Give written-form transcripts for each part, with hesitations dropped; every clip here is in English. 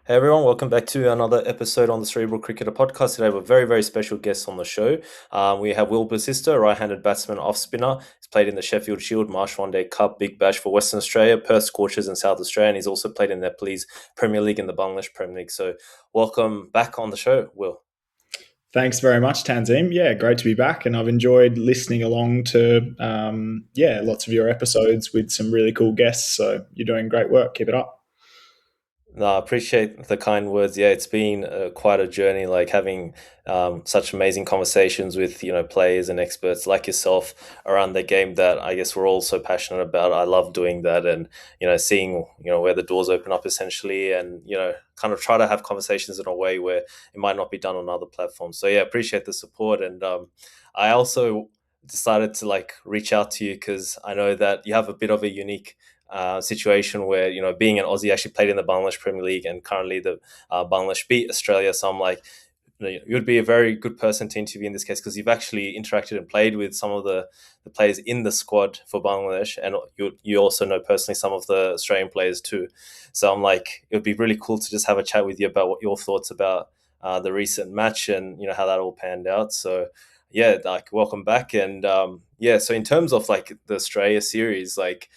Hey everyone, welcome back to another episode on the Cerebral Cricketer podcast. Today we have a very, very special guest on the show. We have Will Bosisto, right-handed batsman, off-spinner. He's played in the Sheffield Shield, Marsh One Day Cup, Big Bash for Western Australia, Perth Scorchers in South Australia, and he's also played in the Nepalese Premier League and the Bangladesh Premier League. So welcome back on the show, Will. Thanks very much, Tanzim. Yeah, great to be back, and I've enjoyed listening along to lots of your episodes with some really cool guests. So you're doing great work. Keep it up. No, I appreciate the kind words. Yeah, it's been quite a journey, like having such amazing conversations with players and experts like yourself around the game that I guess we're all so passionate about. I love doing that, and seeing where the doors open up essentially, and kind of try to have conversations in a way where it might not be done on other platforms. So yeah, appreciate the support, and I also decided to like reach out to you because I know that you have a bit of a unique situation where being an Aussie, actually played in the Bangladesh Premier League, and currently the Bangladesh beat Australia. So I'm like, you'd be a very good person to interview in this case because you've actually interacted and played with some of the players in the squad for Bangladesh, and you also know personally some of the Australian players too. So I'm like, it would be really cool to just have a chat with you about what your thoughts about the recent match and how that all panned out. So yeah, like welcome back, and yeah. So in terms of like the Australia series, like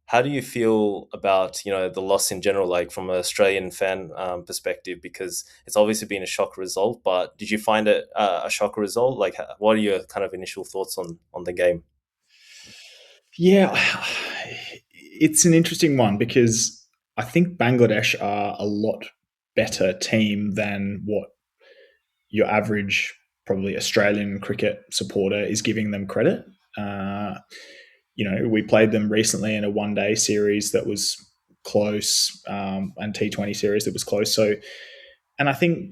how do you feel about the loss in general, like from an Australian fan perspective? Because it's obviously been a shock result, but did you find it a shock result? Like, what are your kind of initial thoughts on the game? Yeah, it's an interesting one because I think Bangladesh are a lot better team than what your average, probably Australian cricket supporter is giving them credit. Uh, we played them recently in a one-day series that was close, and T20 series that was close. So, and I think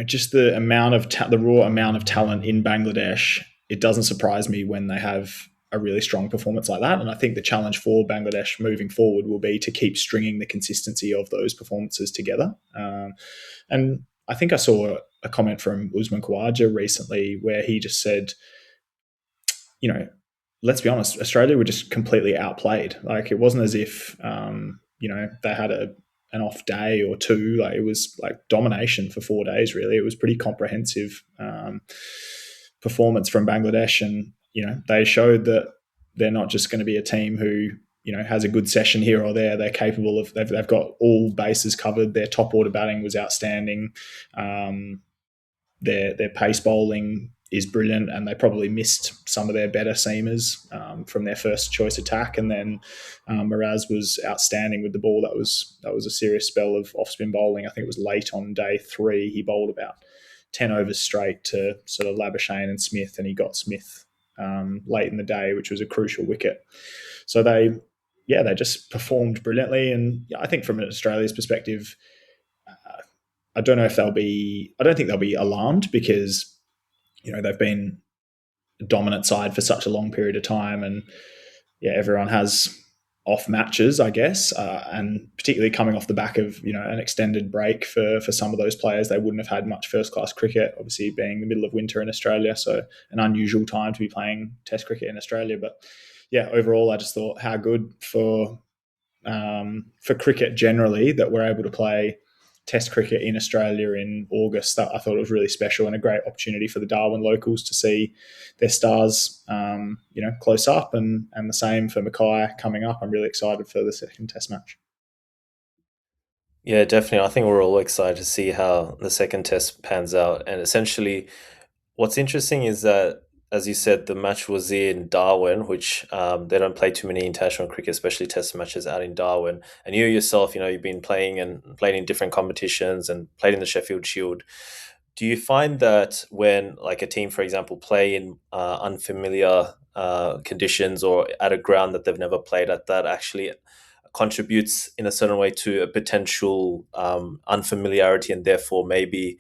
just the raw amount of talent in Bangladesh, it doesn't surprise me when they have a really strong performance like that. And I think the challenge for Bangladesh moving forward will be to keep stringing the consistency of those performances together. And I think I saw a comment from Usman Khawaja recently where he just said, you know, let's be honest, Australia were just completely outplayed. Like it wasn't as if they had an off day or two. Like it was like domination for 4 days. Really, it was pretty comprehensive performance from Bangladesh, and they showed that they're not just going to be a team who has a good session here or there. They're capable of. They've got all bases covered. Their top order batting was outstanding. Their pace bowling is brilliant, and they probably missed some of their better seamers from their first choice attack. And then Miraz was outstanding with the ball. That was a serious spell of off spin bowling. I think it was late on day 3. He bowled about 10 overs straight to sort of Labuschagne and Smith, and he got Smith late in the day, which was a crucial wicket. So they just performed brilliantly. And I think from Australia's perspective, I don't know if they'll be. I don't think they'll be alarmed because they've been a dominant side for such a long period of time, and everyone has off matches, I guess, and particularly coming off the back of an extended break for some of those players, they wouldn't have had much first class cricket. Obviously, being the middle of winter in Australia, so an unusual time to be playing Test cricket in Australia. But overall, I just thought how good for cricket generally that we're able to play Test cricket in Australia in August. That I thought it was really special and a great opportunity for the Darwin locals to see their stars, close up, and the same for Mackay coming up. I'm really excited for the second Test match. Yeah, definitely. I think we're all excited to see how the second test pans out. And essentially, what's interesting is that, as you said, the match was in Darwin, which they don't play too many international cricket, especially test matches out in Darwin. And you yourself, you've been playing and playing in different competitions and played in the Sheffield Shield. Do you find that when, like, a team, for example, play in unfamiliar conditions or at a ground that they've never played at, that actually contributes in a certain way to a potential unfamiliarity, and therefore maybe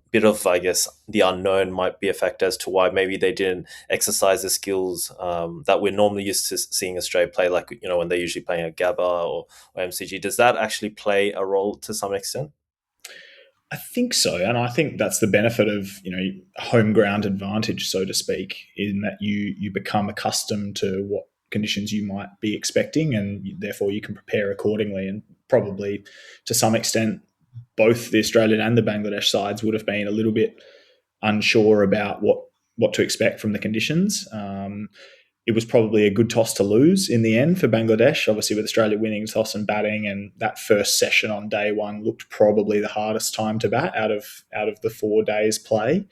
bit of, I guess, the unknown might be a factor as to why maybe they didn't exercise the skills that we're normally used to seeing Australia play, like, when they're usually playing at Gabba or MCG. Does that actually play a role to some extent? I think so, and I think that's the benefit of home ground advantage, so to speak, in that you become accustomed to what conditions you might be expecting, and therefore you can prepare accordingly. And probably to some extent, both the Australian and the Bangladesh sides would have been a little bit unsure about what to expect from the conditions. It was probably a good toss to lose in the end for Bangladesh, obviously with Australia winning toss and batting, and that first session on day one looked probably the hardest time to bat out of the 4 days play.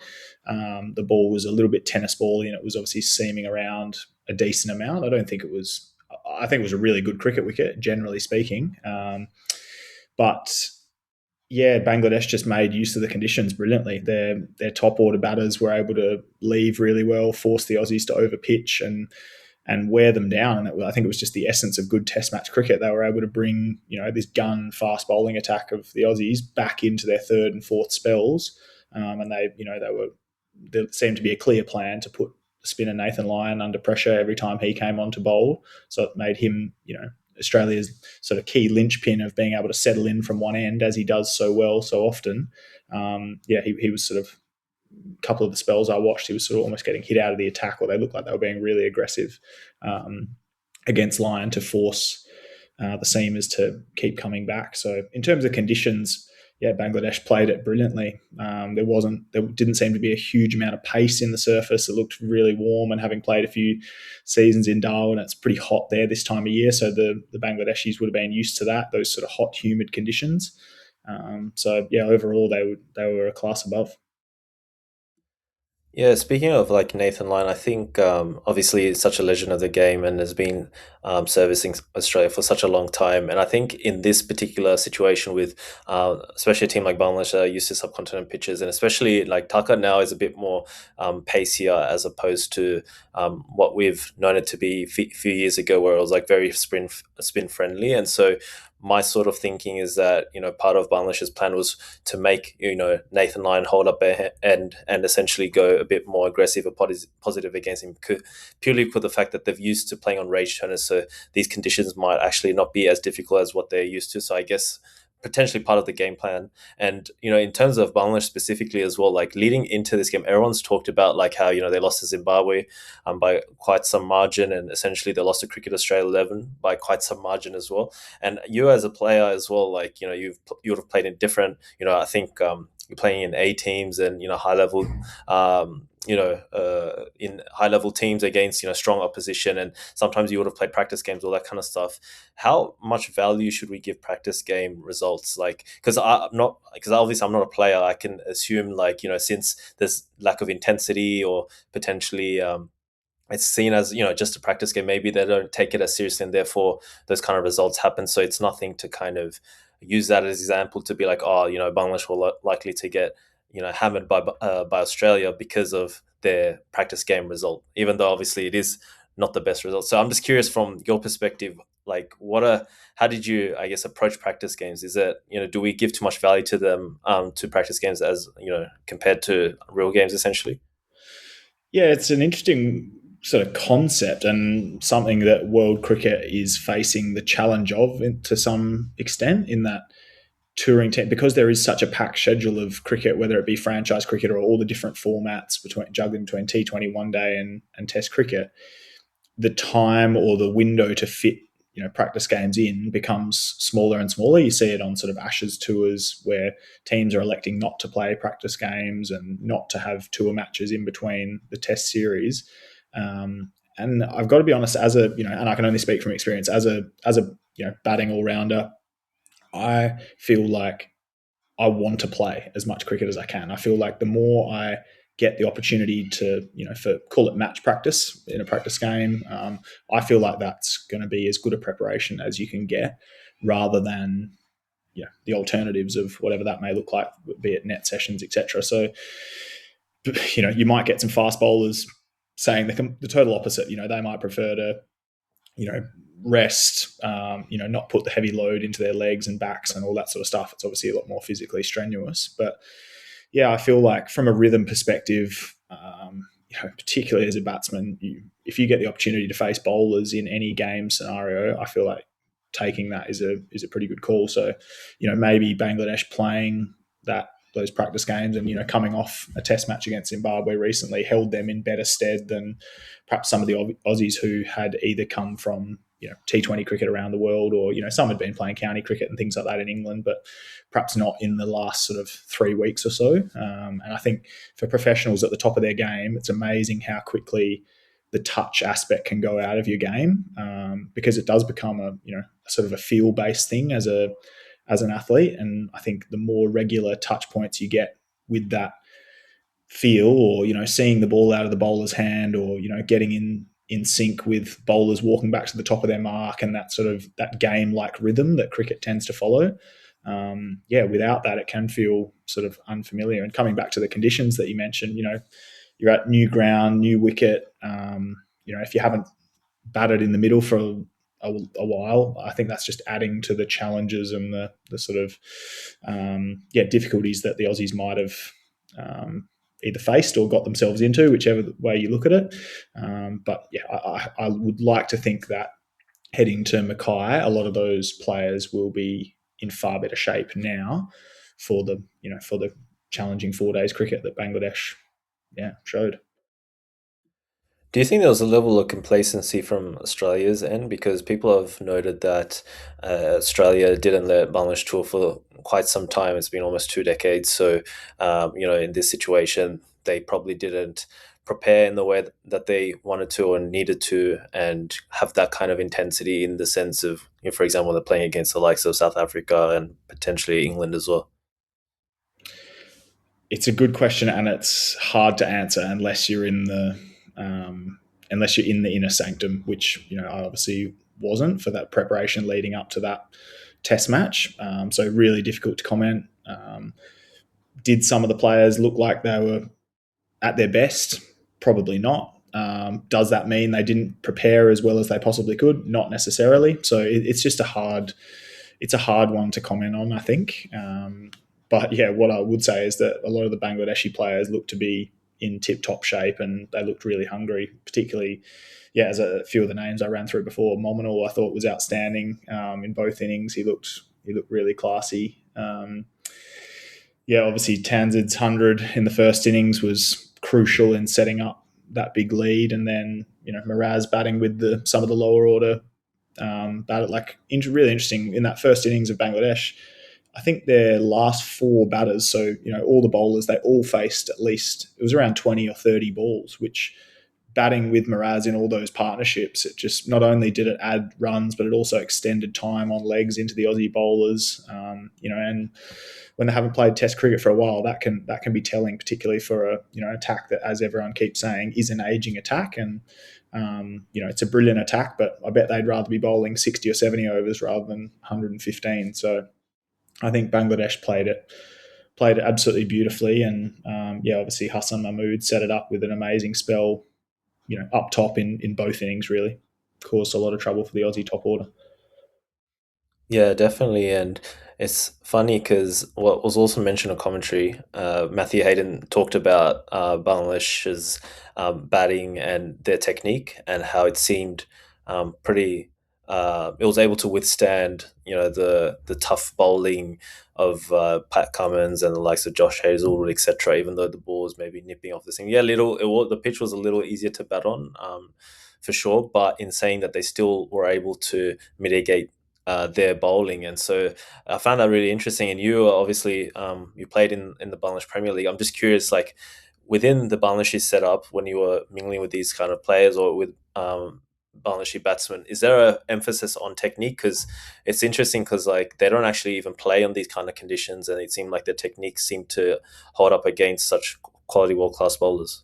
The ball was a little bit tennis ball, and it was obviously seaming around a decent amount. I think it was a really good cricket wicket, generally speaking. But yeah, Bangladesh just made use of the conditions brilliantly. Their top order batters were able to leave really well, force the Aussies to overpitch and wear them down. And I think it was just the essence of good Test match cricket. They were able to bring this gun fast bowling attack of the Aussies back into their third and fourth spells, and there seemed to be a clear plan to put spinner Nathan Lyon under pressure every time he came on to bowl. So it made him Australia's sort of key linchpin of being able to settle in from one end, as he does so well so often. He was sort of, a couple of the spells I watched, he was sort of almost getting hit out of the attack, or they looked like they were being really aggressive against Lyon to force the seamers to keep coming back. So in terms of conditions, Bangladesh played it brilliantly. There didn't seem to be a huge amount of pace in the surface. It looked really warm, and having played a few seasons in Darwin, it's pretty hot there this time of year. So the Bangladeshis would have been used to that, those sort of hot, humid conditions. Overall they were a class above. Yeah, speaking of like Nathan Lyon, I think obviously he's such a legend of the game and has been servicing Australia for such a long time. And I think in this particular situation with especially a team like Bangladesh that are used to subcontinent pitches, and especially like Taka now is a bit more pacier as opposed to what we've known it to be few years ago, where it was like very spin friendly. And so my sort of thinking is that part of Bangladesh's plan was to make Nathan Lyon hold up and essentially go a bit more aggressive or positive against him, purely for the fact that they've used to playing on rage turners, so these conditions might actually not be as difficult as what they're used to. So I guess potentially part of the game plan. And in terms of Bangladesh specifically as well, like leading into this game, everyone's talked about like how they lost to Zimbabwe by quite some margin, and essentially they lost to Cricket Australia 11 by quite some margin as well. And you as a player as well, like you would have played in different, I think you're playing in A teams and high level in high level teams against strong opposition, and sometimes you would have played practice games, all that kind of stuff. How much value should we give practice game results? Like, because obviously I'm not a player, I can assume like since there's lack of intensity or potentially it's seen as just a practice game, maybe they don't take it as seriously, and therefore those kind of results happen. So it's nothing to kind of use that as example to be like, oh, Bangladesh were likely to get hammered by Australia because of their practice game result, even though obviously it is not the best result. So I'm just curious from your perspective, like how did you, I guess, approach practice games? Is it do we give too much value to them, to practice games, as compared to real games essentially? Yeah, it's an interesting sort of concept, and something that world cricket is facing the challenge of to some extent, in that touring team, because there is such a packed schedule of cricket, whether it be franchise cricket or all the different formats juggling between T20 one day and Test cricket, the time or the window to fit practice games in becomes smaller and smaller. You see it on sort of Ashes tours, where teams are electing not to play practice games and not to have tour matches in between the Test series. And I've got to be honest, and I can only speak from experience, as a batting all rounder, I feel like I want to play as much cricket as I can. I feel like the more I get the opportunity to, call it match practice in a practice game, I feel like that's going to be as good a preparation as you can get, rather than the alternatives of whatever that may look like, be it net sessions, etc. So, you might get some fast bowlers saying the total opposite. They might prefer to rest, not put the heavy load into their legs and backs and all that sort of stuff. It's obviously a lot more physically strenuous. But I feel like from a rhythm perspective, particularly as a batsman, if you get the opportunity to face bowlers in any game scenario, I feel like taking that is a pretty good call. So, maybe Bangladesh playing those practice games and coming off a Test match against Zimbabwe recently held them in better stead than perhaps some of the Aussies who had either come from T20 cricket around the world, or some had been playing county cricket and things like that in England, but perhaps not in the last sort of 3 weeks or so. And I think for professionals at the top of their game, it's amazing how quickly the touch aspect can go out of your game, because it does become a sort of a feel based thing as an athlete. And I think the more regular touch points you get with that feel, or seeing the ball out of the bowler's hand, or getting in sync with bowlers walking back to the top of their mark, and that sort of that game like rhythm that cricket tends to follow. Without that, it can feel sort of unfamiliar. And coming back to the conditions that you mentioned, you're at new ground, new wicket. If you haven't batted in the middle for a while, I think that's just adding to the challenges and the sort of difficulties that the Aussies might have either faced or got themselves into, whichever way you look at it. I would like to think that heading to Mackay, a lot of those players will be in far better shape now for the challenging 4 days cricket that Bangladesh showed. Do you think there was a level of complacency from Australia's end? Because people have noted that Australia didn't let Bangladesh tour for quite some time. It's been almost 2 decades. So, in this situation, they probably didn't prepare in the way that they wanted to or needed to, and have that kind of intensity in the sense of, for example, they're playing against the likes of South Africa and potentially England as well. It's a good question, and it's hard to answer unless you're in the inner sanctum, which I obviously wasn't for that preparation leading up to that test match. So really difficult to comment. Did some of the players look like they were at their best? Probably not. Does that mean they didn't prepare as well as they possibly could? Not necessarily. So it's just a hard one to comment on, I think. But what I would say is that a lot of the Bangladeshi players look to be in tip-top shape, and they looked really hungry, particularly, as a few of the names I ran through before. Mominal, I thought, was outstanding in both innings. He looked really classy. Obviously Tanzid's 100 in the first innings was crucial in setting up that big lead, and then Miraz batting with some of the lower order batted really interesting in that first innings of Bangladesh. I think their last 4 batters, so all the bowlers, they all faced at least, it was around 20 or 30 balls, which, batting with Miraz in all those partnerships, it just not only did it add runs, but it also extended time on legs into the Aussie bowlers. And when they haven't played Test cricket for a while, that can be telling, particularly for a attack that, as everyone keeps saying, is an aging attack. And it's a brilliant attack, but I bet they'd rather be bowling 60 or 70 overs rather than 115. So I think Bangladesh played it absolutely beautifully, and obviously Hasan Mahmud set it up with an amazing spell, up top in both innings. Really caused a lot of trouble for the Aussie top order. Yeah, definitely. And it's funny because what was also mentioned in commentary, Matthew Hayden talked about Bangladesh's batting and their technique, and how it seemed pretty. It was able to withstand, the tough bowling of Pat Cummins and the likes of Josh Hazlewood, etc. Even though the ball was maybe nipping off the thing, the pitch was a little easier to bat on, for sure. But in saying that, they still were able to mitigate their bowling. And so I found that really interesting. And you obviously you played in the Bangladesh Premier League. I'm just curious, like, within the Bangladeshi setup, when you were mingling with these kind of players or with Bangladeshi batsmen, is there an emphasis on technique? Because it's interesting, because like they don't actually even play on these kind of conditions, and it seemed like the techniques seem to hold up against such quality world class bowlers.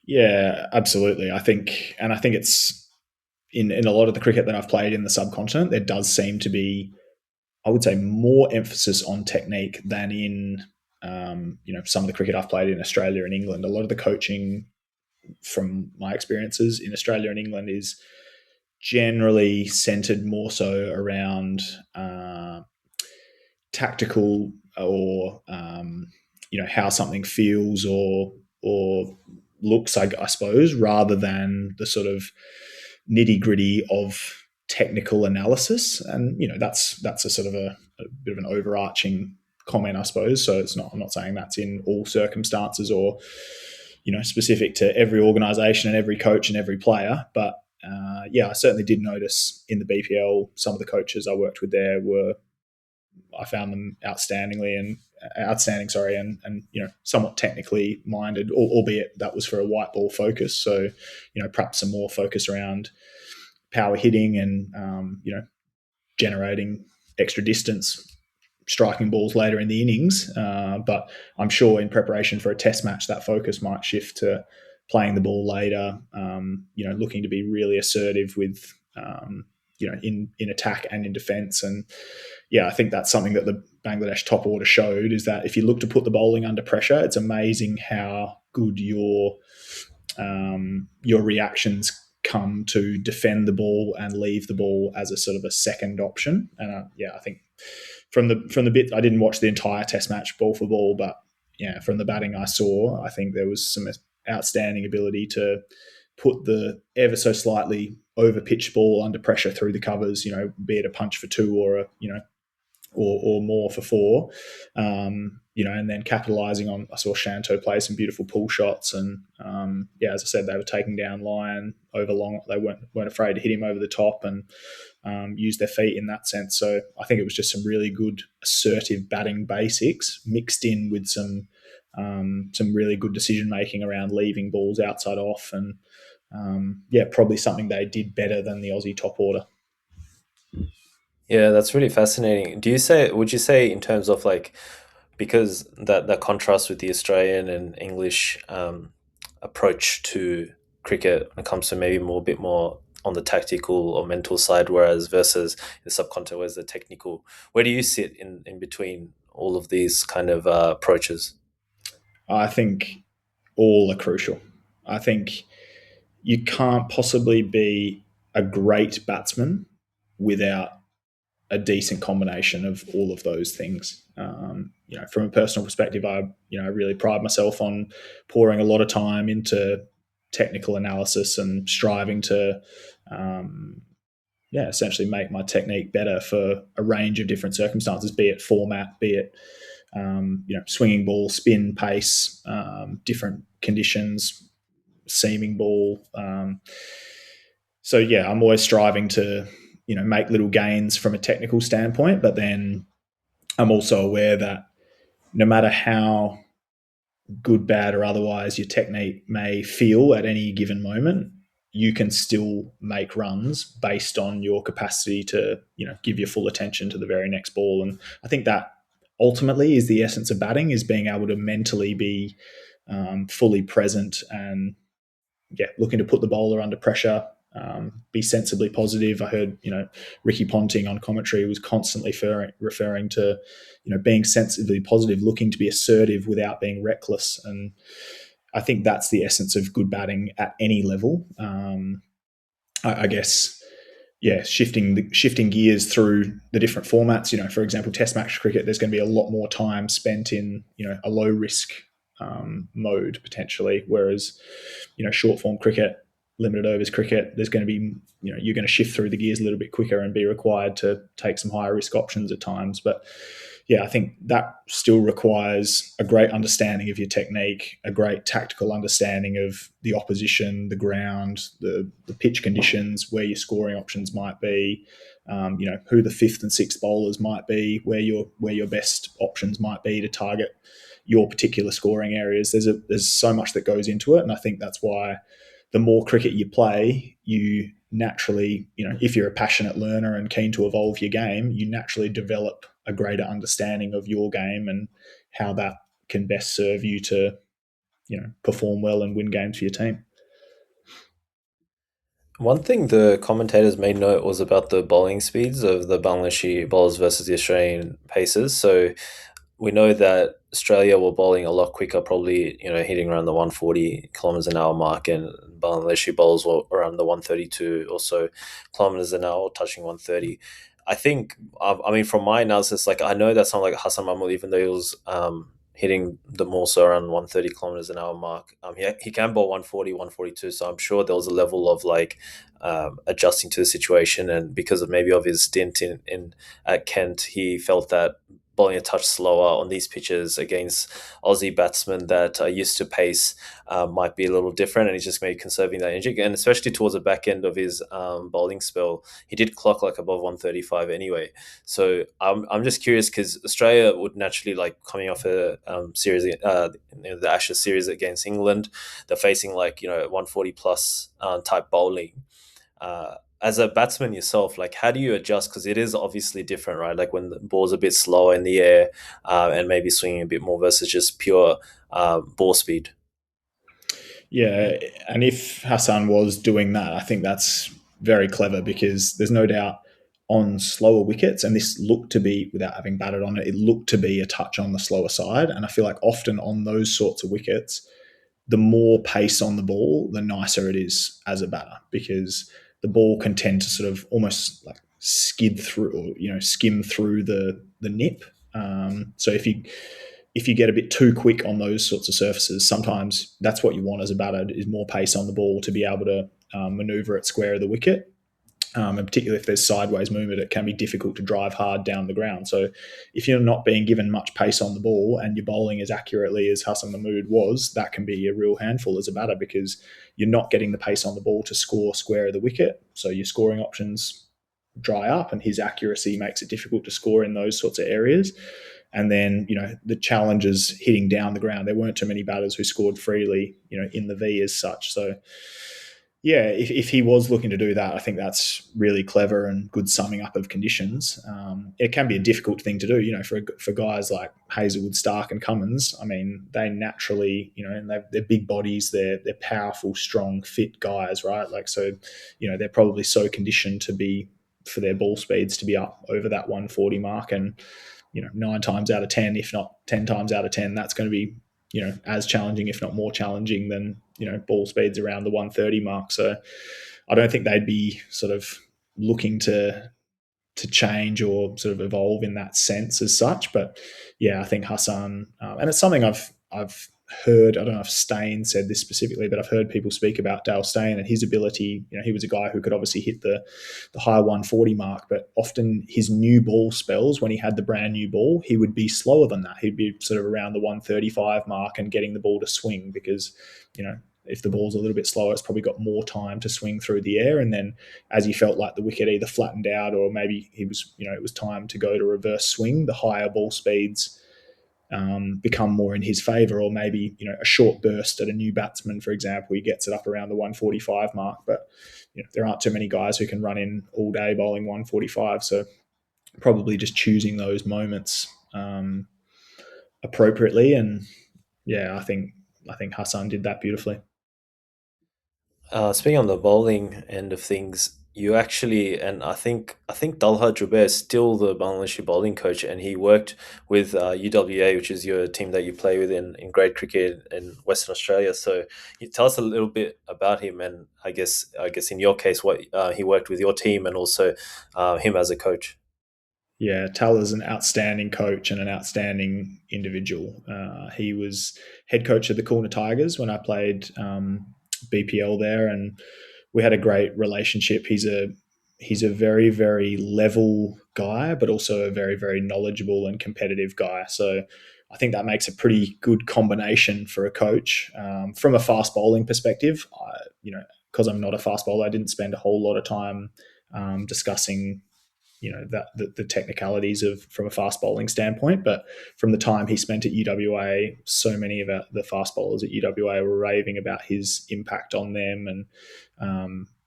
Yeah, absolutely. I think it's in a lot of the cricket that I've played in the subcontinent, there does seem to be, I would say, more emphasis on technique than in some of the cricket I've played in Australia and England. A lot of the coaching, from my experiences in Australia and England, is generally centered more so around tactical, or how something feels or looks, I suppose, rather than the sort of nitty gritty of technical analysis. And that's a sort of a bit of an overarching comment, I suppose. So I'm not saying that's in all circumstances or specific to every organisation and every coach and every player, but I certainly did notice in the BPL, some of the coaches I worked with there I found them outstanding, and somewhat technically minded, albeit that was for a white ball focus. So, perhaps some more focus around power hitting and generating extra distance, striking balls later in the innings. But I'm sure in preparation for a test match, that focus might shift to playing the ball later, looking to be really assertive with, in attack and in defence. And I think that's something that the Bangladesh top order showed, is that if you look to put the bowling under pressure, it's amazing how good your reactions come to defend the ball and leave the ball as a sort of a second option. And I think from the bit, I didn't watch the entire test match ball for ball, but from the batting I saw, I think there was some outstanding ability to put the ever so slightly over pitched ball under pressure through the covers, be it a punch for two or or more for four, and then capitalising on. I saw Shanto play some beautiful pull shots, and as I said, they were taking down Lyon over long. They weren't afraid to hit him over the top and use their feet in that sense. So I think it was just some really good assertive batting basics mixed in with some really good decision making around leaving balls outside off, and probably something they did better than the Aussie top order. Yeah, that's really fascinating. Would you say in terms of like, because that contrast with the Australian and English approach to cricket when it comes to maybe a bit more on the tactical or mental side, whereas versus the subcontinent where's the technical, where do you sit in between all of these kind of approaches? I think all are crucial. I think you can't possibly be a great batsman without a decent combination of all of those things. From a personal perspective, I really pride myself on pouring a lot of time into technical analysis and striving to, essentially make my technique better for a range of different circumstances, be it format, be it swinging ball, spin, pace, different conditions, seaming ball. I'm always striving to make little gains from a technical standpoint, but then I'm also aware that no matter how good, bad, or otherwise your technique may feel at any given moment, you can still make runs based on your capacity to give your full attention to the very next ball. And I think that ultimately is the essence of batting, is being able to mentally be fully present and looking to put the bowler under pressure, be sensibly positive. I heard, Ricky Ponting on commentary was constantly referring to, being sensibly positive, looking to be assertive without being reckless. And I think that's the essence of good batting at any level. I guess, shifting gears through the different formats. For example, Test match cricket, there's going to be a lot more time spent in, a low risk mode potentially, whereas, short form cricket, limited overs cricket, there's going to be, you're going to shift through the gears a little bit quicker and be required to take some higher risk options at times. But I think that still requires a great understanding of your technique, a great tactical understanding of the opposition, the ground, the pitch conditions, where your scoring options might be, who the fifth and sixth bowlers might be, where your best options might be to target your particular scoring areas. There's so much that goes into it, and I think that's why the more cricket you play, you naturally, if you're a passionate learner and keen to evolve your game, you naturally develop a greater understanding of your game and how that can best serve you to, perform well and win games for your team. One thing the commentators made note was about the bowling speeds of the Bangladeshi bowlers versus the Australian pacers. So we know that Australia were bowling a lot quicker, probably hitting around the 140 kilometers an hour mark, and Bangladeshi bowlers were around the 132 or so kilometers an hour, touching 130. I think, I mean, from my analysis, like I know that someone like Hasan Mahmud, even though he was hitting the more so around 130 kilometers an hour mark, he can bowl 140, 142. So I'm sure there was a level of like adjusting to the situation, and because of maybe of his stint in at Kent, he felt that bowling a touch slower on these pitches against Aussie batsmen that are used to pace might be a little different, and he's just maybe conserving that energy. And especially towards the back end of his bowling spell, he did clock like above 135 anyway. So I'm just curious because Australia would naturally, like, coming off a series, the Ashes series against England, they're facing like 140 plus type bowling. As a batsman yourself, like, how do you adjust? Because it is obviously different, right? Like when the ball's a bit slower in the air, and maybe swinging a bit more versus just pure ball speed. Yeah, and if Hassan was doing that, I think that's very clever because there's no doubt on slower wickets, and this looked to be, without having batted on it, it looked to be a touch on the slower side. And I feel like often on those sorts of wickets, the more pace on the ball, the nicer it is as a batter because the ball can tend to sort of almost like skid through, or skim through the nip. So if you get a bit too quick on those sorts of surfaces, sometimes that's what you want as a batter is more pace on the ball to be able to maneuver it square of the wicket. And particularly if there's sideways movement, it can be difficult to drive hard down the ground. So if you're not being given much pace on the ball and you're bowling as accurately as Hasan Mahmud was, that can be a real handful as a batter because you're not getting the pace on the ball to score square of the wicket. So your scoring options dry up and his accuracy makes it difficult to score in those sorts of areas. And then, the challenges hitting down the ground. There weren't too many batters who scored freely, in the V as such. So, yeah, if he was looking to do that, I think that's really clever and good summing up of conditions. It can be a difficult thing to do, for guys like Hazelwood, Stark, and Cummins. I mean, they naturally, and they're big bodies, they're powerful, strong, fit guys, right? Like, so, they're probably so conditioned for their ball speeds to be up over that 140 mark, and 9 times out of 10, if not 10 times out of 10, that's going to be as challenging, if not more challenging than ball speeds around the 130 mark. So I don't think they'd be sort of looking to change or sort of evolve in that sense as such. But yeah, I think Hassan, and it's something I've heard. I don't know if Stain said this specifically, but I've heard people speak about Dale Steyn and his ability. He was a guy who could obviously hit the high 140 mark, but often his new ball spells, when he had the brand new ball, he would be slower than that. He'd be sort of around the 135 mark and getting the ball to swing because, if the ball's a little bit slower, it's probably got more time to swing through the air. And then as he felt like the wicket either flattened out or maybe it was time to go to reverse swing, the higher ball speeds become more in his favour, or maybe a short burst at a new batsman, for example, he gets it up around the 145 mark. But there aren't too many guys who can run in all day bowling 145, so probably just choosing those moments appropriately. And yeah, I think Hassan did that beautifully. Speaking on the bowling end of things, you actually, and I think Talha Jubair is still the Bangladeshi bowling coach, and he worked with UWA, which is your team that you play with in grade cricket in Western Australia. So you tell us a little bit about him, and I guess in your case, what he worked with your team, and also him as a coach. Yeah, Tal's an outstanding coach and an outstanding individual. He was head coach of the Corner Tigers when I played BPL there, and we had a great relationship. He's a very, very level guy, but also a very, very knowledgeable and competitive guy. So I think that makes a pretty good combination for a coach. From a fast bowling perspective, because I'm not a fast bowler, I didn't spend a whole lot of time discussing that the technicalities of from a fast bowling standpoint. But from the time he spent at UWA, so many of the fast bowlers at UWA were raving about his impact on them, and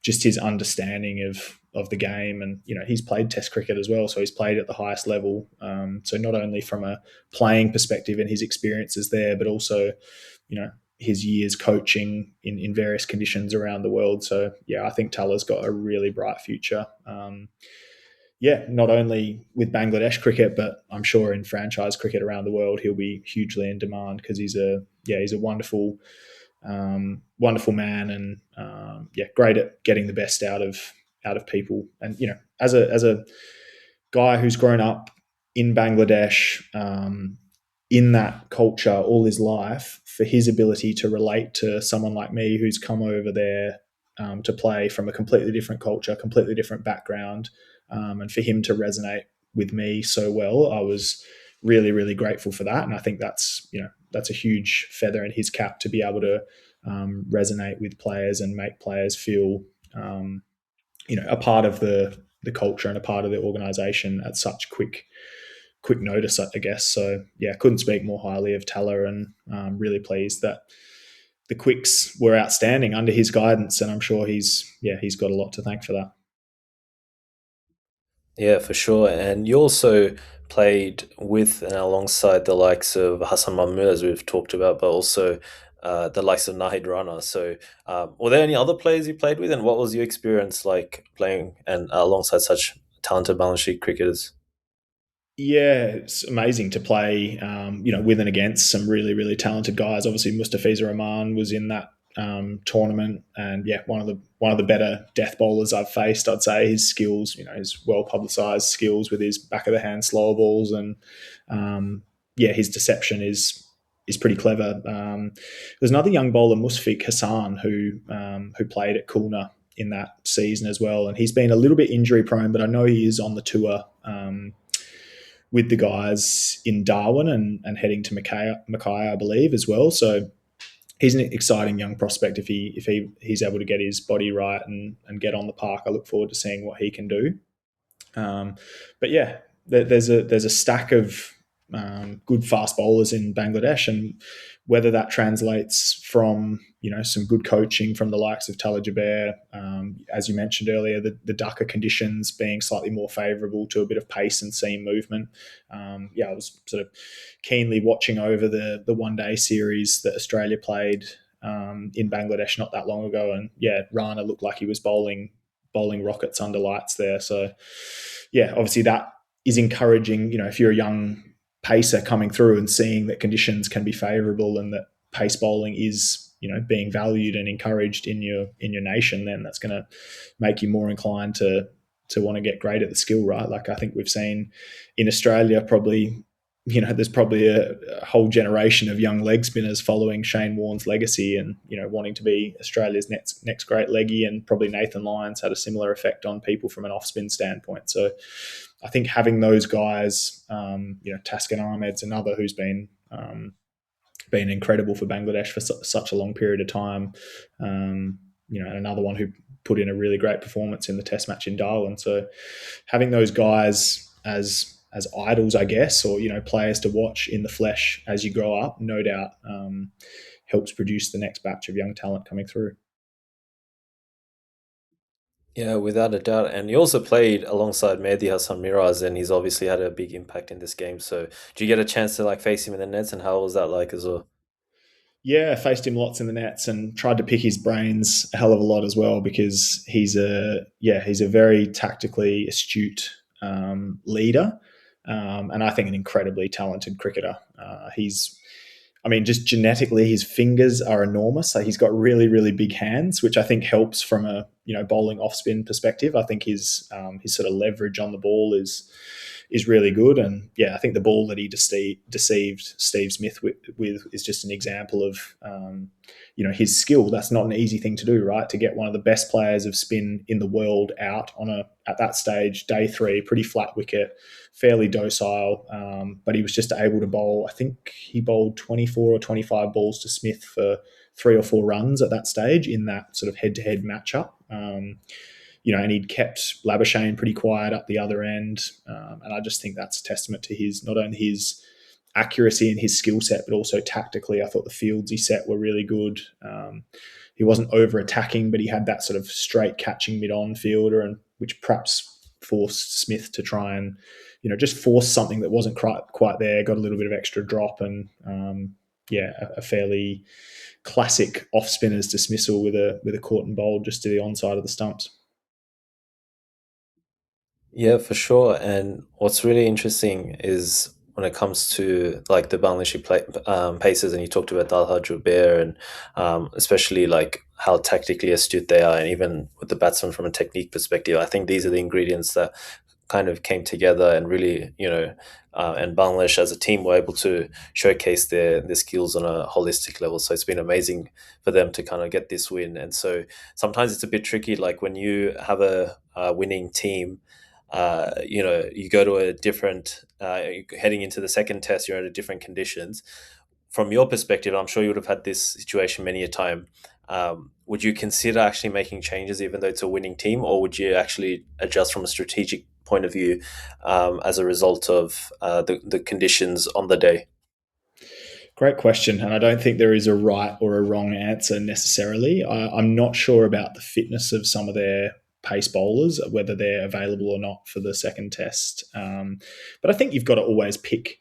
just his understanding of the game. And he's played Test cricket as well, so he's played at the highest level. So not only from a playing perspective and his experiences there, but also his years coaching in various conditions around the world. So yeah, I think Talha's got a really bright future. Yeah, not only with Bangladesh cricket, but I'm sure in franchise cricket around the world, he'll be hugely in demand because he's a wonderful man, and great at getting the best out of people. And as a guy who's grown up in Bangladesh, in that culture all his life, for his ability to relate to someone like me who's come over there to play from a completely different culture, completely different background, and for him to resonate with me so well, I was really, really grateful for that. And I think that's a huge feather in his cap to be able to resonate with players and make players feel um, a part of the culture and a part of the organisation at such quick notice, I guess. So yeah, couldn't speak more highly of Talha, and really pleased that the quicks were outstanding under his guidance, and I'm sure he's got a lot to thank for that. Yeah, for sure. And you also played with and alongside the likes of Hasan Mahmud, as we've talked about, but also the likes of Nahid Rana. So, were there any other players you played with, and what was your experience like playing and alongside such talented Bangladeshi cricketers? Yeah, it's amazing to play, with and against some really, really talented guys. Obviously, Mustafiza Rahman was in that tournament, and yeah, one of the better death bowlers I've faced. I'd say his skills, his well publicised skills with his back of the hand slower balls, and yeah, his deception is pretty clever. There's another young bowler, Musfiq Hassan, who played at Kulna in that season as well, and he's been a little bit injury prone, but I know he is on the tour. With the guys in Darwin and heading to Mackay, I believe, as well. So he's an exciting young prospect if he's able to get his body right and get on the park. I look forward to seeing what he can do. Um, but yeah, there's a stack of good fast bowlers in Bangladesh, and whether that translates from some good coaching from the likes of Talha Jubair, as you mentioned earlier, the Dhaka conditions being slightly more favourable to a bit of pace and seam movement. Yeah, I was sort of keenly watching over the one day series that Australia played in Bangladesh not that long ago, and yeah, Rana looked like he was bowling rockets under lights there. So yeah, obviously that is encouraging. If you're a young pacer coming through and seeing that conditions can be favourable and that pace bowling is being valued and encouraged in your nation, then that's going to make you more inclined to want to get great at the skill, right? Like I think we've seen in Australia probably there's probably a whole generation of young leg spinners following Shane Warne's legacy and, wanting to be Australia's next great leggy. And probably Nathan Lyons had a similar effect on people from an off spin standpoint. So I think having those guys, Taskin Ahmed's another who's been incredible for Bangladesh for such a long period of time. And another one who put in a really great performance in the test match in Darwin. So having those guys as idols, I guess, or players to watch in the flesh as you grow up, no doubt helps produce the next batch of young talent coming through. Yeah, without a doubt. And you also played alongside Mehidy Hasan Miraz, and he's obviously had a big impact in this game. So, do you get a chance to like face him in the nets, and how was that like as well? Yeah, faced him lots in the nets and tried to pick his brains a hell of a lot as well because he's a very tactically astute leader, and I think an incredibly talented cricketer. Just genetically, his fingers are enormous. So he's got really, really big hands, which I think helps from a bowling off spin perspective. I think his sort of leverage on the ball is really good. And yeah, I think the ball that he deceived Steve Smith with is just an example of his skill. That's not an easy thing to do, right? To get one of the best players of spin in the world out at that stage, day 3, pretty flat wicket, fairly docile, but he was just able to bowl. I think he bowled 24 or 25 balls to Smith for 3 or 4 runs at that stage in that sort of head-to-head matchup. And he'd kept Labuschagne pretty quiet up the other end. And I just think that's a testament to not only his accuracy and his skill set, but also tactically. I thought the fields he set were really good. He wasn't over attacking, but he had that sort of straight catching mid-on fielder, and which perhaps forced Smith to try and just force something that wasn't quite there. Got a little bit of extra drop, and a fairly classic off spinner's dismissal with a caught and bowled just to the onside of the stumps. Yeah, for sure. And what's really interesting is when it comes to like the Bangladeshi paces, and you talked about Talha Jubair, and especially like how tactically astute they are, and even with the batsman from a technique perspective, I think these are the ingredients that kind of came together and really, and Bangladesh as a team were able to showcase their skills on a holistic level. So it's been amazing for them to kind of get this win. And so sometimes it's a bit tricky, like when you have a winning team, you go to a different, heading into the second test, you're under different conditions. From your perspective, I'm sure you would have had this situation many a time. Would you consider actually making changes, even though it's a winning team, or would you actually adjust from a strategic point of view as a result of the conditions on the day? Great question. And I don't think there is a right or a wrong answer necessarily. I'm not sure about the fitness of some of their pace bowlers, whether they're available or not for the second test. But I think you've got to always pick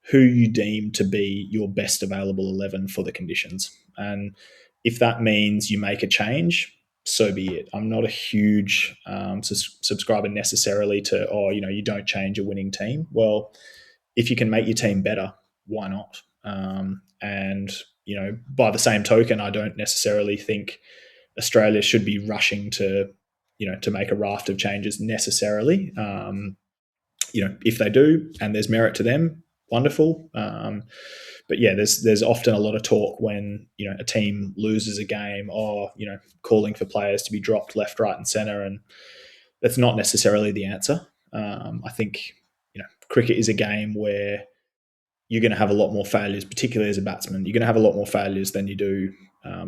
who you deem to be your best available 11 for the conditions. And if that means you make a change, so be it. I'm not a huge subscriber necessarily to, you don't change a winning team. Well, if you can make your team better, why not? And by the same token, I don't necessarily think Australia should be rushing to make a raft of changes necessarily. If they do and there's merit to them, wonderful. But yeah, there's often a lot of talk when a team loses a game, or calling for players to be dropped left, right, and centre, and that's not necessarily the answer. I think cricket is a game where you're going to have a lot more failures, particularly as a batsman. You're going to have a lot more failures than you do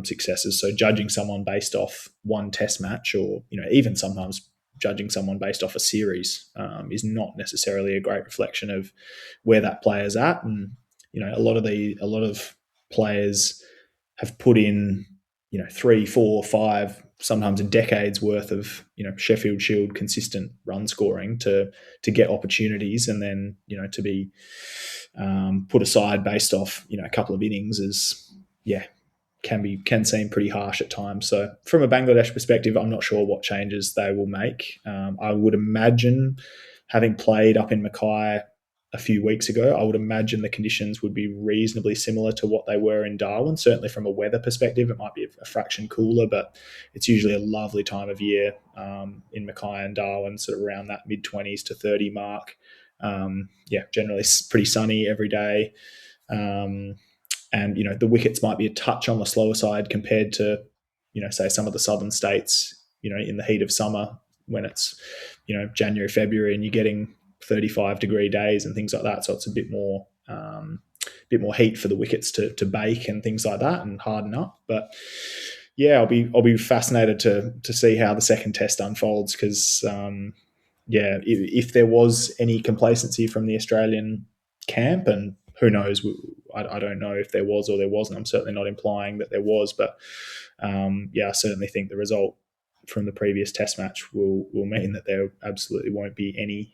successes. So judging someone based off one test match, or even sometimes judging someone based off a series, is not necessarily a great reflection of where that player's at. And a lot of players have put in 3, 4, 5, sometimes a decade's worth of Sheffield Shield consistent run scoring to get opportunities, and then to be put aside based off a couple of innings is can seem pretty harsh at times. So from a Bangladesh perspective, I'm not sure what changes they will make. I would imagine, having played up in Mackay a few weeks ago, I would imagine the conditions would be reasonably similar to what they were in Darwin. Certainly from a weather perspective, it might be a fraction cooler, but it's usually a lovely time of year in Mackay and Darwin, sort of around that mid-20s to 30 mark. Generally pretty sunny every day. And the wickets might be a touch on the slower side compared to say some of the southern states in the heat of summer, when it's January, February, and you're getting 35-degree days and things like that. So it's a bit more heat for the wickets to bake and things like that and harden up. But yeah, I'll be fascinated to see how the second test unfolds, because if there was any complacency from the Australian camp, and who knows, I don't know if there was or there wasn't. I'm certainly not implying that there was, but I certainly think the result from the previous test match will mean that there absolutely won't be any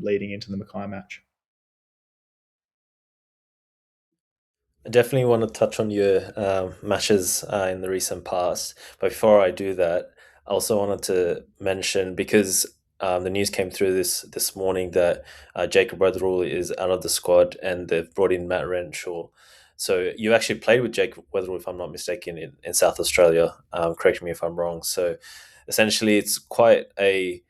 leading into the Mackay match. I definitely want to touch on your matches in the recent past. But before I do that, I also wanted to mention, because the news came through this morning that Jacob Weatherald is out of the squad, and they've brought in Matt Renshaw. So you actually played with Jacob Weatherald, if I'm not mistaken, in South Australia. Correct me if I'm wrong. So essentially, it's quite a,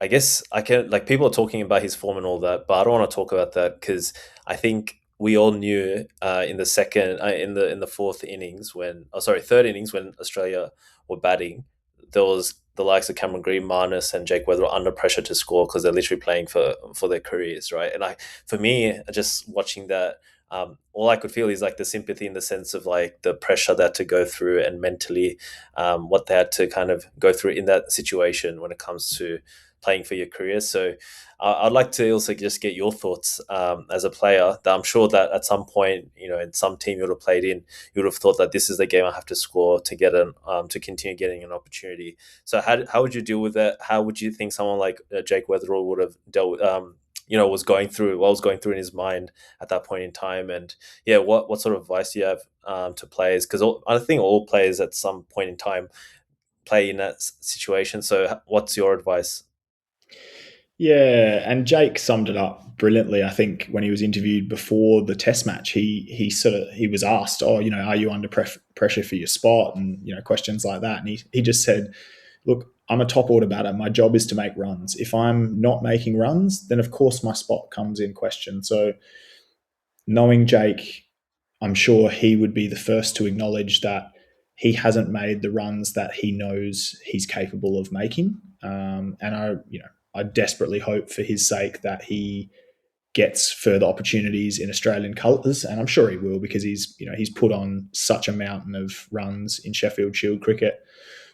I guess I can, like, people are talking about his form and all that, but I don't want to talk about that, because I think we all knew in the second in the fourth innings, when, oh sorry, third innings, when Australia were batting, there was the likes of Cameron Green, Marnus, and Jake Weatherall under pressure to score, because they're literally playing for their careers, right? And for me, just watching that, all I could feel is like the sympathy, in the sense of like the pressure they had to go through, and mentally what they had to kind of go through in that situation when it comes to playing for your career. So I'd like to also just get your thoughts as a player. That I'm sure that at some point, in some team you would have played in, you would have thought that this is the game I have to score to get to continue getting an opportunity. So how would you deal with that? How would you think someone like Jake Weatherall would have dealt with, was going through, what was going through in his mind at that point in time? And yeah, what sort of advice do you have to players? Because I think all players at some point in time play in that situation. So what's your advice? Yeah, and Jake summed it up brilliantly. I think when he was interviewed before the Test match, he was asked, "Oh, are you under pressure for your spot?" and questions like that, and he just said, "Look, I'm a top order batter. My job is to make runs. If I'm not making runs, then of course my spot comes in question." So knowing Jake, I'm sure he would be the first to acknowledge that he hasn't made the runs that he knows he's capable of making. And I desperately hope for his sake that he gets further opportunities in Australian colours, and I'm sure he will, because he's put on such a mountain of runs in Sheffield Shield cricket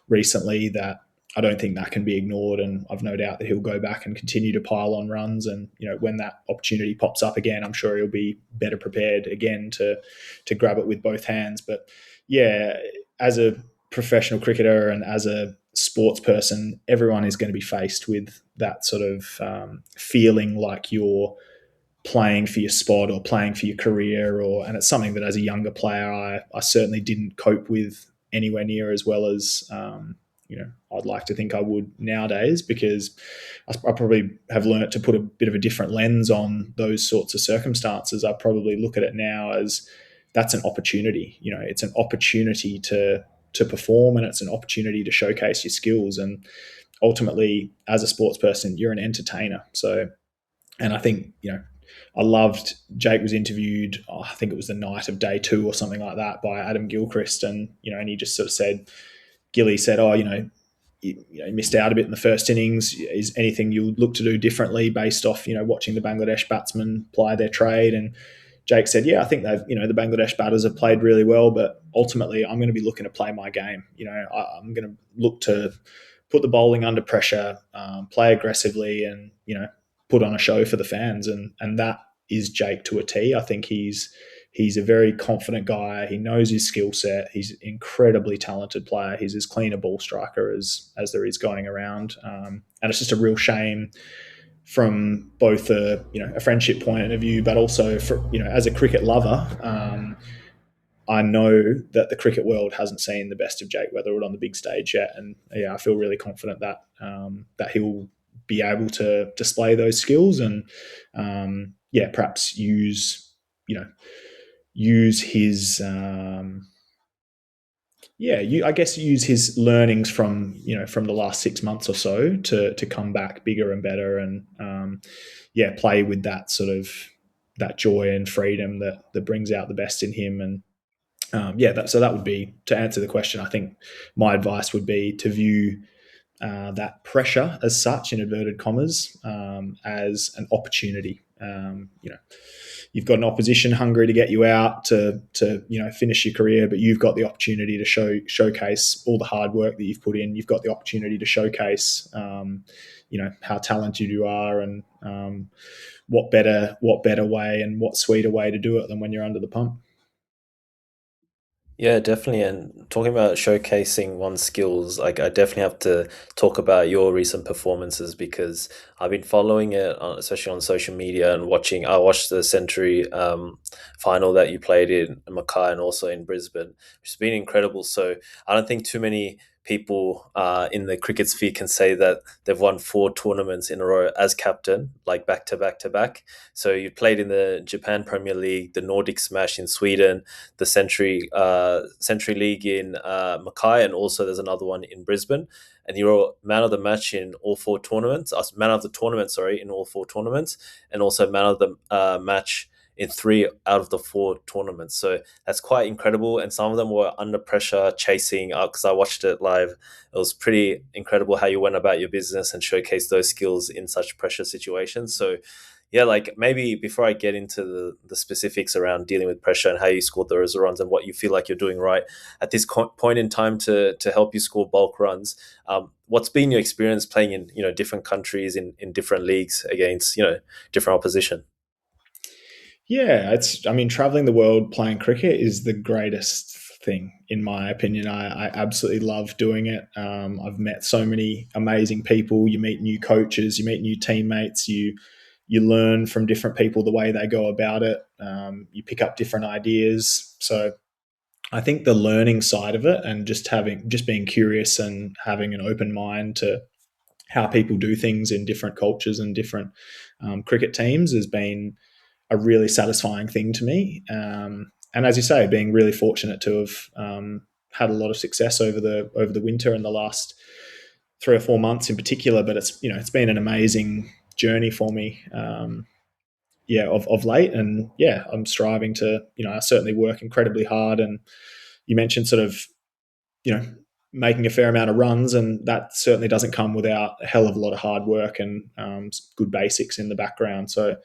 recently that I don't think that can be ignored, and I've no doubt that he'll go back and continue to pile on runs. And when that opportunity pops up again, I'm sure he'll be better prepared again to grab it with both hands. But yeah, as a professional cricketer and as a sports person, everyone is going to be faced with that sort of feeling like you're playing for your spot or playing for your career, and it's something that as a younger player I certainly didn't cope with anywhere near as well as I'd like to think I would nowadays, because I probably have learnt to put a bit of a different lens on those sorts of circumstances. I probably look at it now as that's an opportunity. It's an opportunity to perform, and it's an opportunity to showcase your skills. And ultimately, as a sports person, you're an entertainer. So, and I think, I loved Jake was interviewed, I think it was the night of day 2 or something like that, by Adam Gilchrist. And, and he just sort of said, Gilly said, you missed out a bit in the first innings. Is anything you look to do differently based off, watching the Bangladesh batsmen ply their trade? And Jake said, yeah, I think they've, the Bangladesh batters have played really well, but ultimately I'm going to be looking to play my game. I'm going to look to put the bowling under pressure, play aggressively, and, put on a show for the fans. And that is Jake to a T. I think he's a very confident guy. He knows his skill set. He's an incredibly talented player. He's as clean a ball striker as there is going around. And it's just a real shame from both a friendship point of view, but also for, as a cricket lover. I know that the cricket world hasn't seen the best of Jake Weatherald on the big stage yet, and yeah, I feel really confident that that he'll be able to display those skills and perhaps use his I guess use his learnings from from the last 6 months or so to come back bigger and better, and play with that sort of that joy and freedom that brings out the best in him. And so that would be, to answer the question, I think my advice would be to view that pressure as such, in inverted commas, as an opportunity. You've got an opposition hungry to get you out to finish your career, but you've got the opportunity to showcase all the hard work that you've put in. You've got the opportunity to showcase how talented you are, and what better way and what sweeter way to do it than when you're under the pump. Yeah, definitely. And talking about showcasing one's skills, like I definitely have to talk about your recent performances, because I've been following it, especially on social media, and watching. I watched the Century final that you played in Mackay and also in Brisbane, which has been incredible. So I don't think too many people in the cricket sphere can say that they've won 4 tournaments in a row as captain, like back to back to back. So you played in the Japan Premier League, the Nordic Smash in Sweden, the Century League in Mackay, and also there's another one in Brisbane. And you're man of the match in all 4 tournaments. Man of the tournament, sorry, in all 4 tournaments, and also man of the match in 3 out of the 4 tournaments. So that's quite incredible. And some of them were under pressure, chasing, because I watched it live. It was pretty incredible how you went about your business and showcased those skills in such pressure situations. So yeah, like maybe before I get into the specifics around dealing with pressure and how you scored those runs and what you feel like you're doing right at this point in time to help you score bulk runs, what's been your experience playing in different countries in different leagues against different opposition? Yeah, traveling the world playing cricket is the greatest thing, in my opinion. I absolutely love doing it. I've met so many amazing people. You meet new coaches, you meet new teammates, you learn from different people the way they go about it. You pick up different ideas. So I think the learning side of it, and just being curious and having an open mind to how people do things in different cultures and different cricket teams, has been a really satisfying thing to me. And as you say, being really fortunate to have had a lot of success over the winter and the last 3 or 4 months in particular. But it's been an amazing journey for me. Of late, and I'm striving to. I certainly work incredibly hard. And you mentioned sort of making a fair amount of runs, and that certainly doesn't come without a hell of a lot of hard work and good basics in the background. So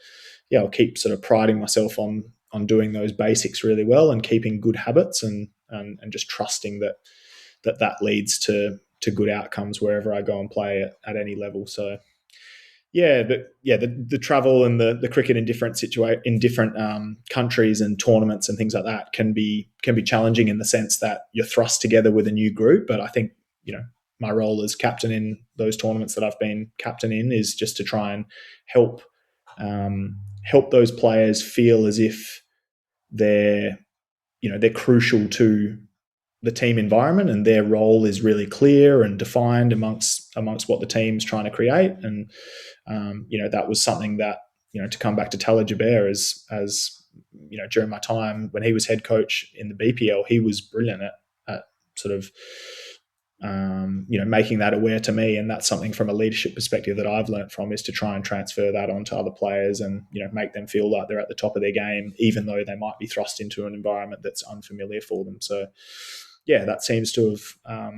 yeah, I'll keep sort of priding myself on doing those basics really well and keeping good habits, and just trusting that leads to good outcomes wherever I go and play at any level. So the travel and the cricket in different countries and tournaments and things like that can be challenging in the sense that you're thrust together with a new group. But I think my role as captain in those tournaments that I've been captain in is just to try and help help those players feel as if they're they're crucial to the team environment, and their role is really clear and defined amongst what the team's trying to create. And that was something that, to come back to Talha Jubair, as during my time when he was head coach in the BPL, he was brilliant at sort of making that aware to me. And that's something from a leadership perspective that I've learned from, is to try and transfer that onto other players and, make them feel like they're at the top of their game, even though they might be thrust into an environment that's unfamiliar for them. So yeah, that seems to have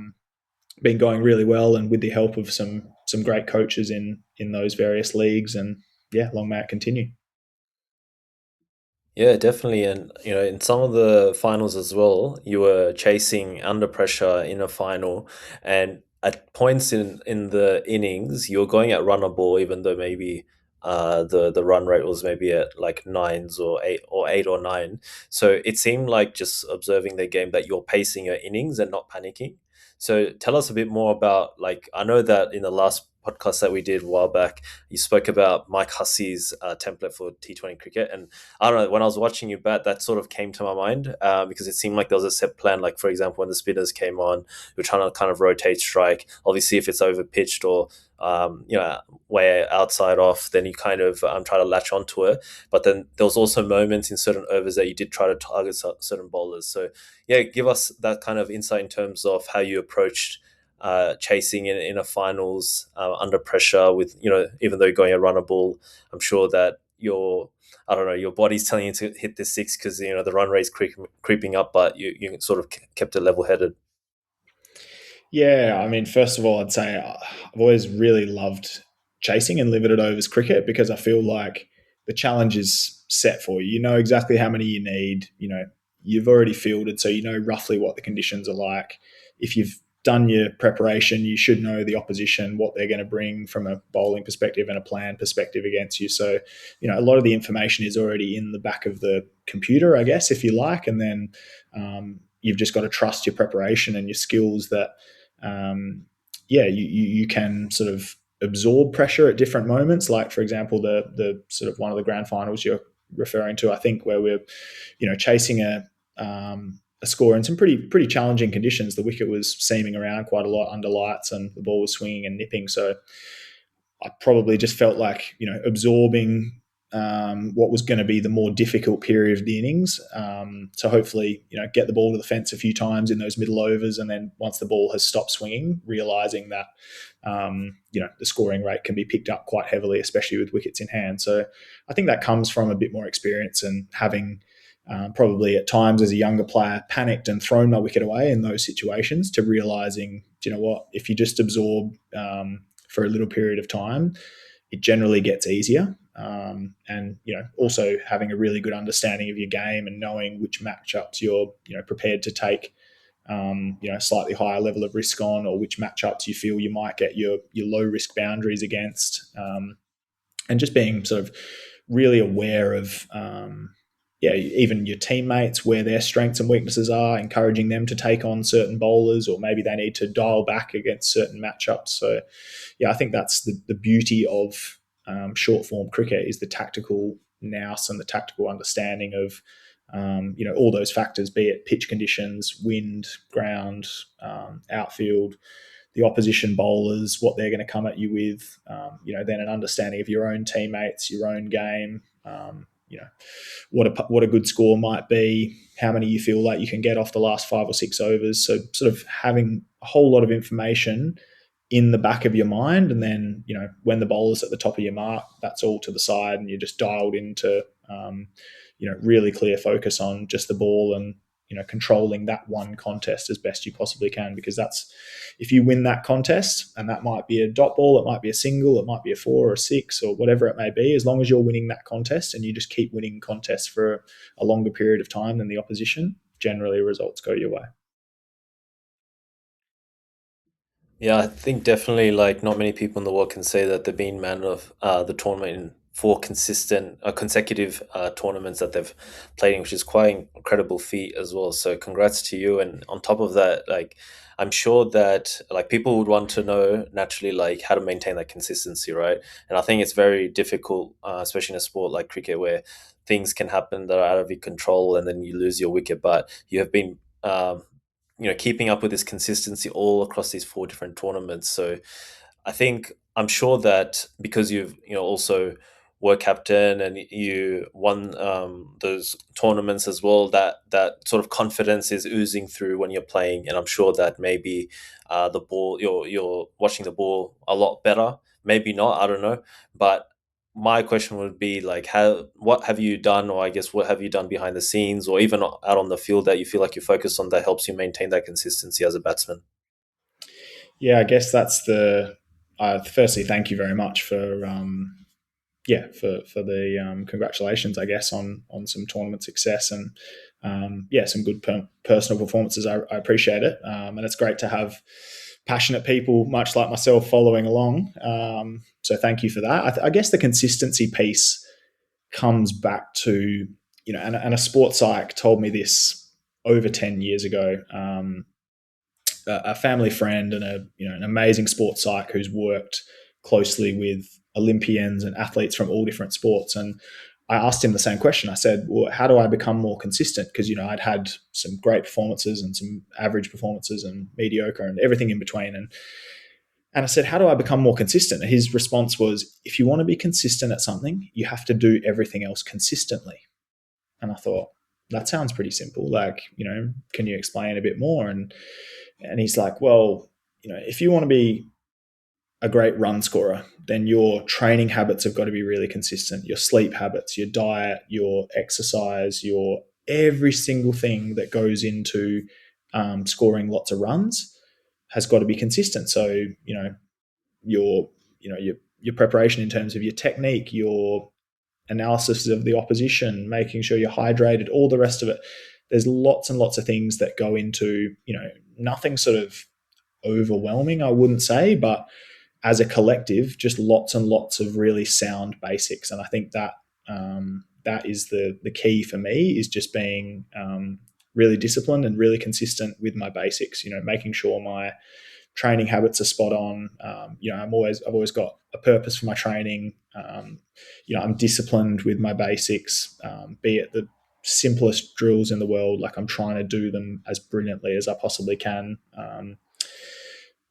been going really well, and with the help of some great coaches in those various leagues. And yeah, long may it continue. Yeah, definitely. And, in some of the finals as well, you were chasing under pressure in a final. And at points in the innings, you were going at runner ball, even though maybe the run rate was maybe at like nines or eight or nine. So it seemed like, just observing the game, that you're pacing your innings and not panicking. So tell us a bit more about, like, I know that in the last podcast that we did a while back, you spoke about Mike Hussey's template for T20 cricket. And I don't know, when I was watching you bat, that sort of came to my mind, because it seemed like there was a set plan. Like, for example, when the spinners came on, you're trying to kind of rotate strike. Obviously, if it's over pitched or way outside off, then you kind of try to latch onto it. But then there was also moments in certain overs that you did try to target certain bowlers. So yeah, give us that kind of insight in terms of how you approached chasing in a finals under pressure with, even though you're going a runner ball. I'm sure that I don't know, your body's telling you to hit this six because, the run rate's creeping up, but you sort of kept it level headed. Yeah, I mean, first of all, I'd say I've always really loved chasing and limited overs cricket, because I feel like the challenge is set for you. You know exactly how many you need. You've already fielded, so you know roughly what the conditions are like. If you've done your preparation, you should know the opposition, what they're going to bring from a bowling perspective and a plan perspective against you. So, a lot of the information is already in the back of the computer, I guess, if you like. And then you've just got to trust your preparation and your skills that you can sort of absorb pressure at different moments. Like, for example, the sort of one of the grand finals you're referring to, I think, where we're, chasing a score in some pretty challenging conditions. The wicket was seaming around quite a lot under lights, and the ball was swinging and nipping. So I probably just felt like, absorbing what was going to be the more difficult period of the innings. So hopefully, get the ball to the fence a few times in those middle overs, and then once the ball has stopped swinging, realizing that the scoring rate can be picked up quite heavily, especially with wickets in hand. So I think that comes from a bit more experience and having probably at times as a younger player panicked and thrown my wicket away in those situations, to realizing, what, if you just absorb for a little period of time, it generally gets easier. And also having a really good understanding of your game and knowing which matchups you're prepared to take slightly higher level of risk on, or which matchups you feel you might get your low risk boundaries against, and just being sort of really aware of even your teammates, where their strengths and weaknesses are, encouraging them to take on certain bowlers, or maybe they need to dial back against certain matchups. So yeah, I think that's the beauty of short form cricket, is the tactical nous and the tactical understanding of all those factors, be it pitch conditions, wind, ground, outfield, the opposition bowlers, what they're going to come at you with, then an understanding of your own teammates, your own game, what a good score might be, how many you feel like you can get off the last 5 or 6 overs. So sort of having a whole lot of information in the back of your mind, and then when the bowler's at the top of your mark, that's all to the side, and you're just dialed into really clear focus on just the ball, and controlling that one contest as best you possibly can, because that's, if you win that contest, and that might be a dot ball, it might be a single, it might be a 4 or a 6 or whatever it may be, as long as you're winning that contest and you just keep winning contests for a longer period of time than the opposition, generally results go your way. Yeah, I think definitely like not many people in the world can say that they've been man of the tournament in four consistent, consecutive tournaments that they've played in, which is quite an incredible feat as well. So congrats to you. And on top of that, like I'm sure that like people would want to know naturally like how to maintain that consistency, right? And I think it's very difficult, especially in a sport like cricket where things can happen that are out of your control and then you lose your wicket. But you have been keeping up with this consistency all across these four different tournaments. So I think I'm sure that because you've also were captain and you won those tournaments as well, that sort of confidence is oozing through when you're playing, and I'm sure that maybe the ball you're watching the ball a lot better. Maybe not, I don't know, but my question would be like how what have you done, or I guess what have you done behind the scenes or even out on the field that you feel like you focus on that helps you maintain that consistency as a batsman? Yeah, I guess that's the. Firstly, thank you very much for for the congratulations, I guess, on some tournament success and some good personal performances. I appreciate it, and it's great to have passionate people, much like myself, following along. So thank you for that. I guess the consistency piece comes back to and a sports psych told me this over 10 years ago. A family friend and an amazing sports psych who's worked closely with Olympians and athletes from all different sports. And I asked him the same question. I said, well, how do I become more consistent? Because, I'd had some great performances and some average performances and mediocre and everything in between. And I said, how do I become more consistent? And his response was, if you want to be consistent at something, you have to do everything else consistently. And I thought, that sounds pretty simple. Like, can you explain a bit more? And he's like, well, if you want to be a great run scorer, then your training habits have got to be really consistent. Your sleep habits, your diet, your exercise, your every single thing that goes into scoring lots of runs has got to be consistent. So, your, your preparation in terms of your technique, your analysis of the opposition, making sure you're hydrated, all the rest of it. There's lots and lots of things that go into, nothing sort of overwhelming, I wouldn't say, but as a collective, just lots and lots of really sound basics. And I think that that is the key for me, is just being really disciplined and really consistent with my basics. Making sure my training habits are spot on. I've always got a purpose for my training. I'm disciplined with my basics, be it the simplest drills in the world. Like I'm trying to do them as brilliantly as I possibly can.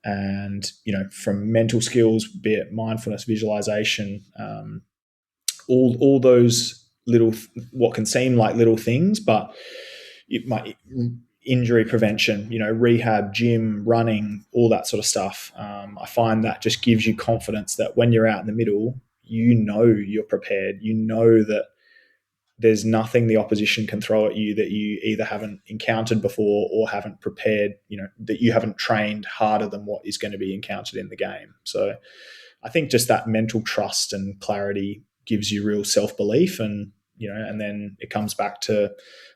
And from mental skills, be it mindfulness, visualization, all those little, what can seem like little things, but it might, injury prevention, rehab, gym, running, all that sort of stuff. I find that just gives you confidence that when you're out in the middle, you're prepared. That there's nothing the opposition can throw at you that you either haven't encountered before or haven't prepared, that you haven't trained harder than what is going to be encountered in the game. So I think just that mental trust and clarity gives you real self-belief, and and then it comes back to,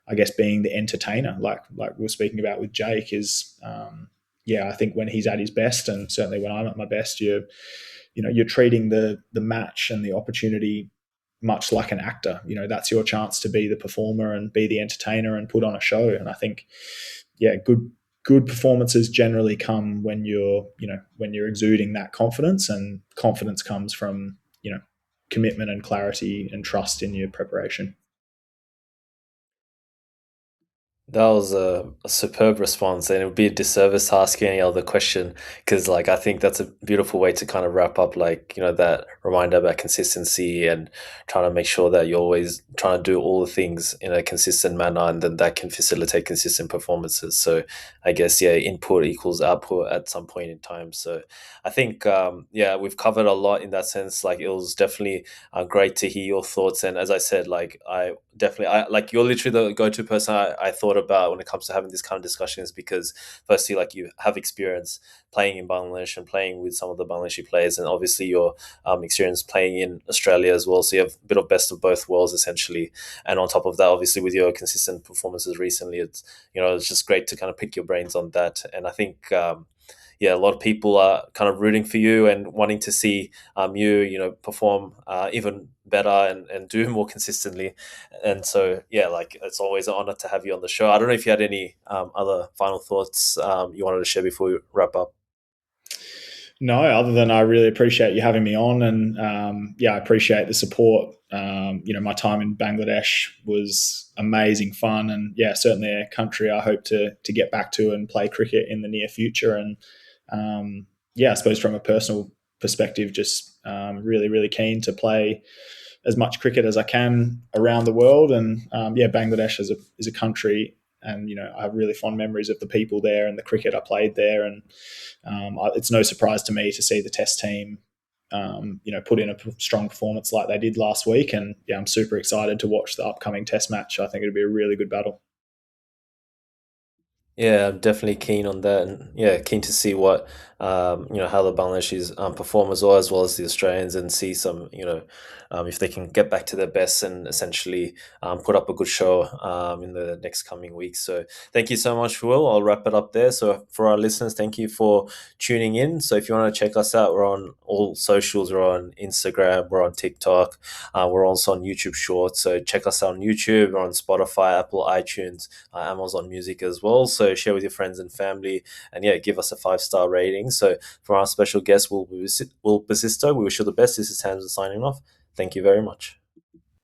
I guess, being the entertainer, like we were speaking about with Jake, is I think when he's at his best, and certainly when I'm at my best, you're treating the match and the opportunity much like an actor. That's your chance to be the performer and be the entertainer and put on a show. And I think, good performances generally come when you're exuding that confidence, and confidence comes from, commitment and clarity and trust in your preparation. That was a superb response, and it would be a disservice to ask you any other question because, like, I think that's a beautiful way to kind of wrap up, like, that reminder about consistency and trying to make sure that you're always trying to do all the things in a consistent manner, and then that can facilitate consistent performances. So, I guess, input equals output at some point in time. So, I think, we've covered a lot in that sense. Like, it was definitely great to hear your thoughts, and as I said, like, I like you're literally the go-to person I thought about when it comes to having this kind of discussion is because, firstly, like you have experience playing in Bangladesh and playing with some of the Bangladeshi players, and obviously your experience playing in Australia as well. So you have a bit of best of both worlds essentially. And on top of that, obviously with your consistent performances recently, it's just great to kind of pick your brains on that. And I think. Yeah, a lot of people are kind of rooting for you and wanting to see perform even better and do more consistently. And so, yeah, like it's always an honor to have you on the show. I don't know if you had any other final thoughts you wanted to share before we wrap up. No, other than I really appreciate you having me on, and I appreciate the support. My time in Bangladesh was amazing fun, and yeah, certainly a country I hope to get back to and play cricket in the near future. And I suppose from a personal perspective, just really really keen to play as much cricket as I can around the world. And Bangladesh is a country, and I have really fond memories of the people there and the cricket I played there. And it's no surprise to me to see the Test team, put in a strong performance like they did last week. And yeah, I'm super excited to watch the upcoming Test match. I think it'll be a really good battle. Yeah, I'm definitely keen on that, and yeah, keen to see what how the Bangladeshis perform as well as the Australians, and see some if they can get back to their best and essentially put up a good show in the next coming weeks. So thank you so much, Will. I'll wrap it up there. So for our listeners, thank you for tuning in. So if you want to check us out, we're on all socials. We're on Instagram. We're on TikTok. We're also on YouTube Shorts. So check us out on YouTube. We're on Spotify, Apple, iTunes, Amazon Music as well. So share with your friends and family, and yeah, give us a 5-star rating. So for our special guest, Will Bosisto, we wish you the best. This is Hamza signing off. Thank you very much.